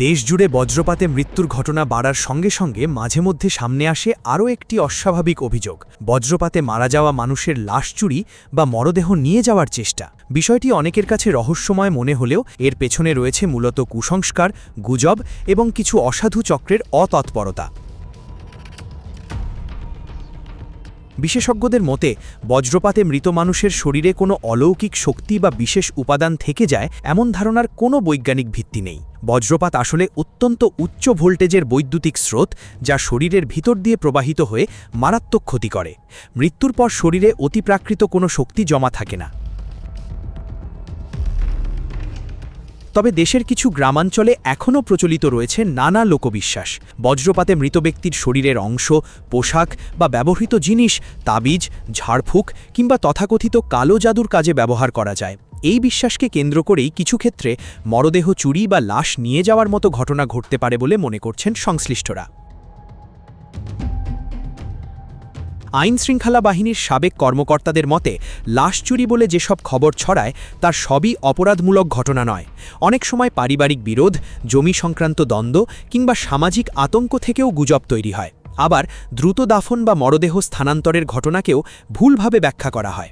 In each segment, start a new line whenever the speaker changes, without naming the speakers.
দেশজুড়ে বজ্রপাতে মৃত্যুর ঘটনা বাড়ার সঙ্গে সঙ্গে মাঝে মধ্যে সামনে আসে আরও একটি অস্বাভাবিক অভিযোগ, বজ্রপাতে মারা যাওয়া মানুষের লাশ চুরি বা মরদেহ নিয়ে যাওয়ার চেষ্টা। বিষয়টি অনেকের কাছে রহস্যময় মনে হলেও এর পেছনে রয়েছে মূলত কুসংস্কার, গুজব এবং কিছু অসাধু চক্রের অতৎপরতা। বিশেষজ্ঞদের মতে বজ্রপাতে মৃত মানুষের শরীরে কোনো অলৌকিক শক্তি বা বিশেষ উপাদান থেকে যায় এমন ধারণার কোনো বৈজ্ঞানিক ভিত্তি নেই। বজ্রপাত আসলে অত্যন্ত উচ্চ ভোল্টেজের বৈদ্যুতিক স্রোত, যা শরীরের ভিতর দিয়ে প্রবাহিত হয়ে মারাত্মক ক্ষতি করে। মৃত্যুর পর শরীরে অতিপ্রাকৃত কোনো শক্তি জমা থাকে না। তবে দেশের কিছু গ্রামাঞ্চলে এখনও প্রচলিত রয়েছে নানা লোকবিশ্বাস। বজ্রপাতে মৃত ব্যক্তির শরীরের অংশ, পোশাক বা ব্যবহৃত জিনিস তাবিজ, ঝাড়ফুঁক কিংবা তথাকথিত কালো জাদুর কাজে ব্যবহার করা যায়। এই বিশ্বাসকে কেন্দ্র করেই কিছু ক্ষেত্রে মরদেহ চুরি বা লাশ নিয়ে যাওয়ার মতো ঘটনা ঘটতে পারে বলে মনে করছেন সংশ্লিষ্টরা। আইনশৃঙ্খলা বাহিনীর সাবেক কর্মকর্তাদের মতে লাশ চুরি বলে যেসব খবর ছড়ায় তার সবই অপরাধমূলক ঘটনা নয়। অনেক সময় পারিবারিক বিরোধ, জমি সংক্রান্ত দ্বন্দ্ব কিংবা সামাজিক আতঙ্ক থেকেও গুজব তৈরি হয়। আবার দ্রুত দাফন বা মরদেহ স্থানান্তরের ঘটনাকেও ভুলভাবে ব্যাখ্যা করা হয়।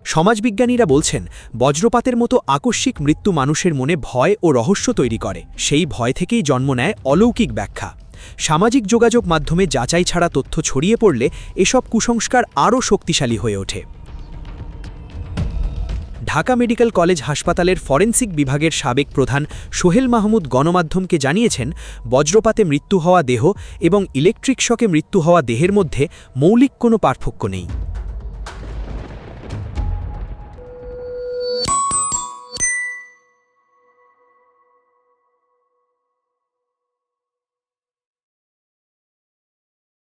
সমাজবিজ্ঞানীরা বলছেন, বজ্রপাতের মতো আকস্মিক মৃত্যু মানুষের মনে ভয় ও রহস্য তৈরি করে। সেই ভয় থেকেই জন্ম নেয় অলৌকিক ব্যাখ্যা। সামাজিক যোগাযোগ মাধ্যমে যাচাই ছাড়া তথ্য ছড়িয়ে পড়লে এসব কুসংস্কার আরও শক্তিশালী হয়ে ওঠে। ঢাকা মেডিকেল কলেজ হাসপাতালের ফরেনসিক বিভাগের সাবেক প্রধান সোহেল মাহমুদ গণমাধ্যমকে জানিয়েছেন, বজ্রপাতে মৃত্যু হওয়া দেহ এবং ইলেকট্রিক শকে মৃত্যু হওয়া দেহের মধ্যে মৌলিক কোনো পার্থক্য নেই।